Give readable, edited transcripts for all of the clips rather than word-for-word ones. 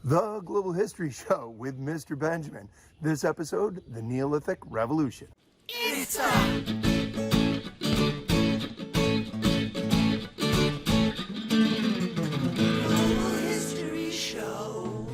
The Global History Show with Mr. Benjamin. This episode, the Neolithic Revolution. It's a Global History Show.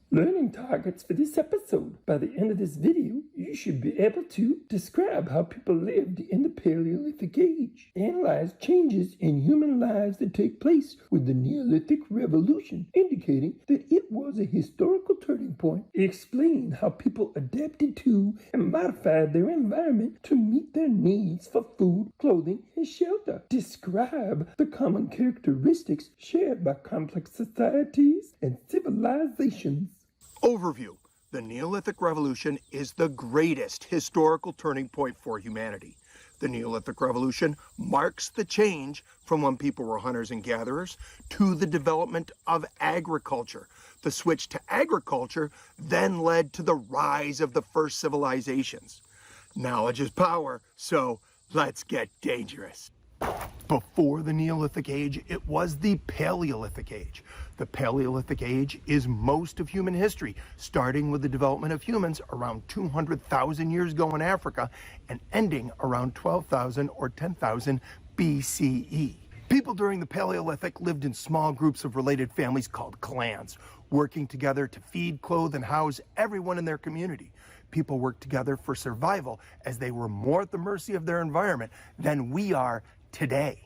Learning targets for this episode. By the end of this video, you should be able to describe how people lived in the Paleolithic Age, analyze changes in human lives that take place with the Neolithic Revolution, indicating that it was a historical turning point, explain how people adapted to and modified their environment to meet their needs for food, clothing, and shelter, describe the common characteristics shared by complex societies and civilizations. Overview. The Neolithic Revolution is the greatest historical turning point for humanity. The Neolithic Revolution marks the change from when people were hunters and gatherers to the development of agriculture. The switch to agriculture then led to the rise of the first civilizations. Knowledge is power, so let's get dangerous. Before the Neolithic Age, it was the Paleolithic Age. The Paleolithic Age is most of human history, starting with the development of humans around 200,000 years ago in Africa and ending around 12,000 or 10,000 BCE. People during the Paleolithic lived in small groups of related families called clans, working together to feed, clothe, and house everyone in their community. People worked together for survival as they were more at the mercy of their environment than we are today.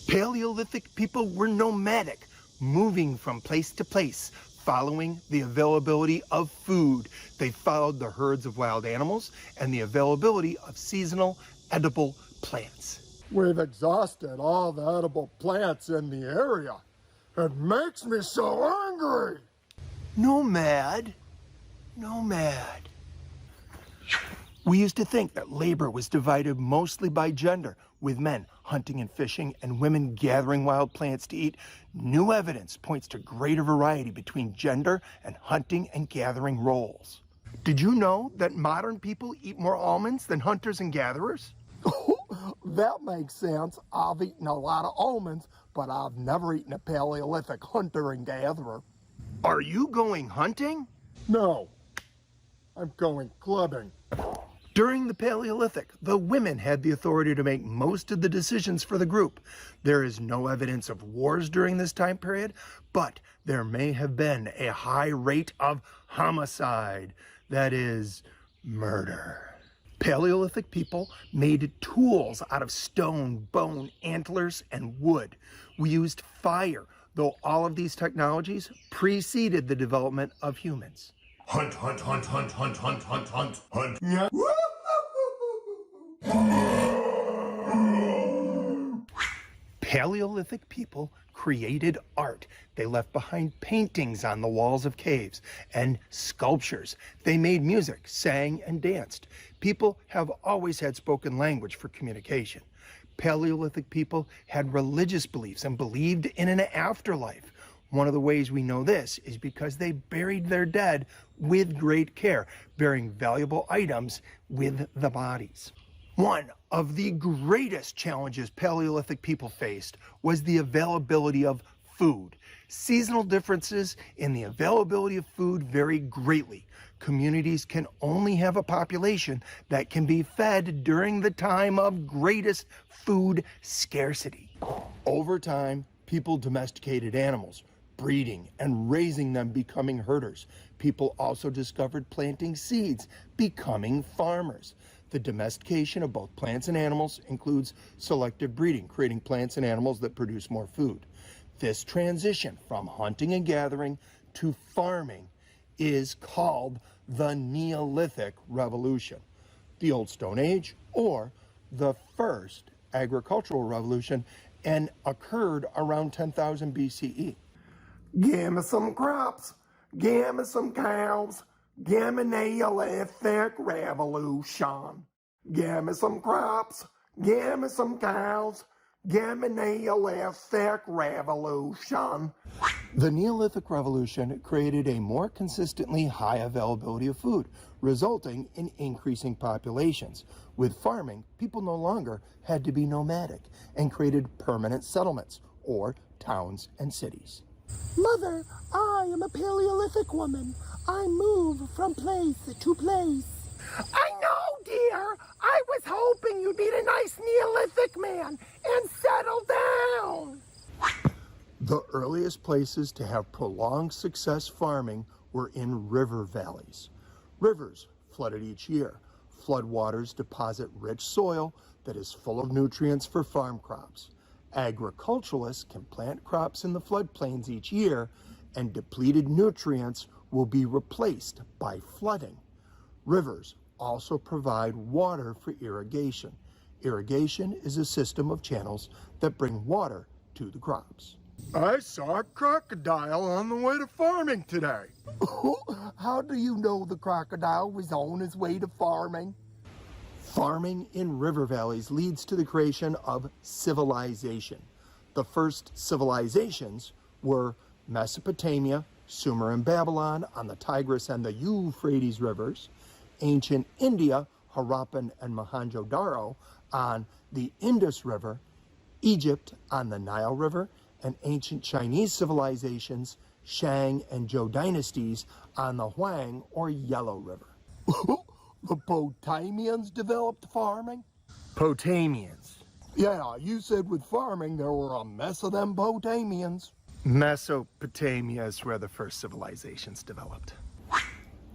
Paleolithic people were nomadic, moving from place to place, following the availability of food. They followed the herds of wild animals and the availability of seasonal edible plants. We've exhausted all the edible plants in the area. It makes me so angry. Nomad. We used to think that labor was divided mostly by gender, with men hunting and fishing and women gathering wild plants to eat. New evidence points to greater variety between gender and hunting and gathering roles. Did you know that modern people eat more almonds than hunters and gatherers? That makes sense. I've eaten a lot of almonds, but I've never eaten a Paleolithic hunter and gatherer. Are you going hunting? No, I'm going clubbing. During the Paleolithic, the women had the authority to make most of the decisions for the group. There is no evidence of wars during this time period, but there may have been a high rate of homicide, that is, murder. Paleolithic people made tools out of stone, bone, antlers, and wood. We used fire, though all of these technologies preceded the development of humans. Hunt. Yeah. Paleolithic people created art. They left behind paintings on the walls of caves and sculptures. They made music, sang, and danced. People have always had spoken language for communication. Paleolithic people had religious beliefs and believed in an afterlife. One of the ways we know this is because they buried their dead with great care, burying valuable items with the bodies. One of the greatest challenges Paleolithic people faced was the availability of food. Seasonal differences in the availability of food vary greatly. Communities can only have a population that can be fed during the time of greatest food scarcity. Over time, people domesticated animals, breeding and raising them, becoming herders. People also discovered planting seeds, becoming farmers. The domestication of both plants and animals includes selective breeding, creating plants and animals that produce more food. This transition from hunting and gathering to farming is called the Neolithic Revolution, the Old Stone Age, or the first agricultural revolution, and occurred around 10,000 BCE. Give me some crops. Give me some cows. Give me Neolithic Revolution. Give me some crops. Give me some cows. Give me Neolithic Revolution. The Neolithic Revolution created a more consistently high availability of food, resulting in increasing populations. With farming, people no longer had to be nomadic and created permanent settlements, or towns and cities. Mother, I am a Paleolithic woman. I move from place to place. I know, dear. I was hoping you'd meet a nice Neolithic man and settle down. The earliest places to have prolonged success farming were in river valleys. Rivers flooded each year. Floodwaters deposit rich soil that is full of nutrients for farm crops. Agriculturalists can plant crops in the floodplains each year, and depleted nutrients will be replaced by flooding. Rivers also provide water for irrigation. Irrigation is a system of channels that bring water to the crops. I saw a crocodile on the way to farming today. How do you know the crocodile was on his way to farming? Farming in river valleys leads to the creation of civilization. The first civilizations were Mesopotamia, Sumer and Babylon on the Tigris and the Euphrates rivers, ancient India, Harappan and Mohenjo-Daro on the Indus River, Egypt on the Nile River, and ancient Chinese civilizations, Shang and Zhou dynasties on the Huang or Yellow River. The Potamians developed farming? Potamians. Yeah, you said with farming there were a mess of them Potamians. Mesopotamia is where the first civilizations developed.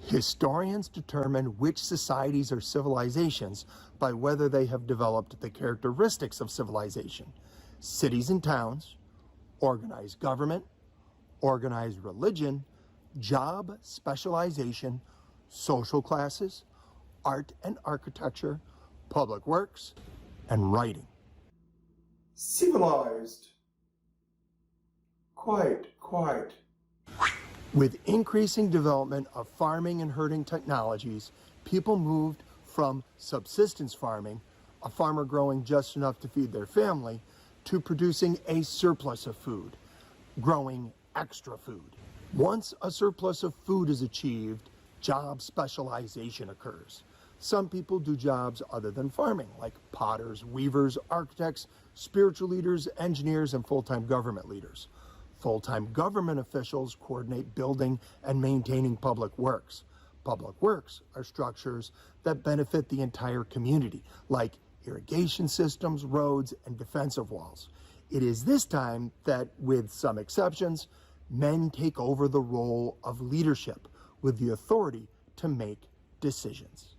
Historians determine which societies are civilizations by whether they have developed the characteristics of civilization. Cities and towns, organized government, organized religion, job specialization, social classes, art and architecture, public works, and writing. Civilized. Quite. With increasing development of farming and herding technologies, people moved from subsistence farming, a farmer growing just enough to feed their family, to producing a surplus of food, growing extra food. Once a surplus of food is achieved, job specialization occurs. Some people do jobs other than farming, like potters, weavers, architects, spiritual leaders, engineers, and full-time government leaders. Full-time government officials coordinate building and maintaining public works. Public works are structures that benefit the entire community, like irrigation systems, roads, and defensive walls. It is this time that, with some exceptions, men take over the role of leadership with the authority to make decisions.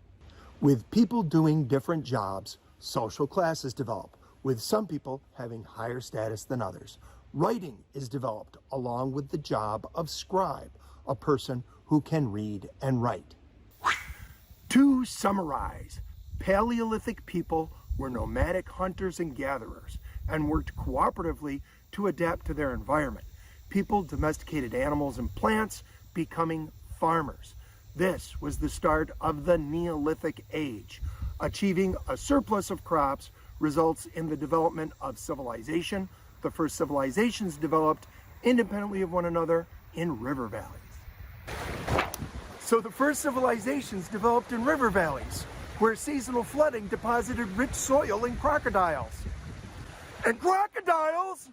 With people doing different jobs, social classes develop, with some people having higher status than others. Writing is developed along with the job of scribe, a person who can read and write. To summarize, Paleolithic people were nomadic hunters and gatherers and worked cooperatively to adapt to their environment. People domesticated animals and plants, becoming farmers. This was the start of the Neolithic Age. Achieving a surplus of crops results in the development of civilization. The first civilizations developed independently of one another in river valleys. So the first civilizations developed in river valleys, where seasonal flooding deposited rich soil in crocodiles. And crocodiles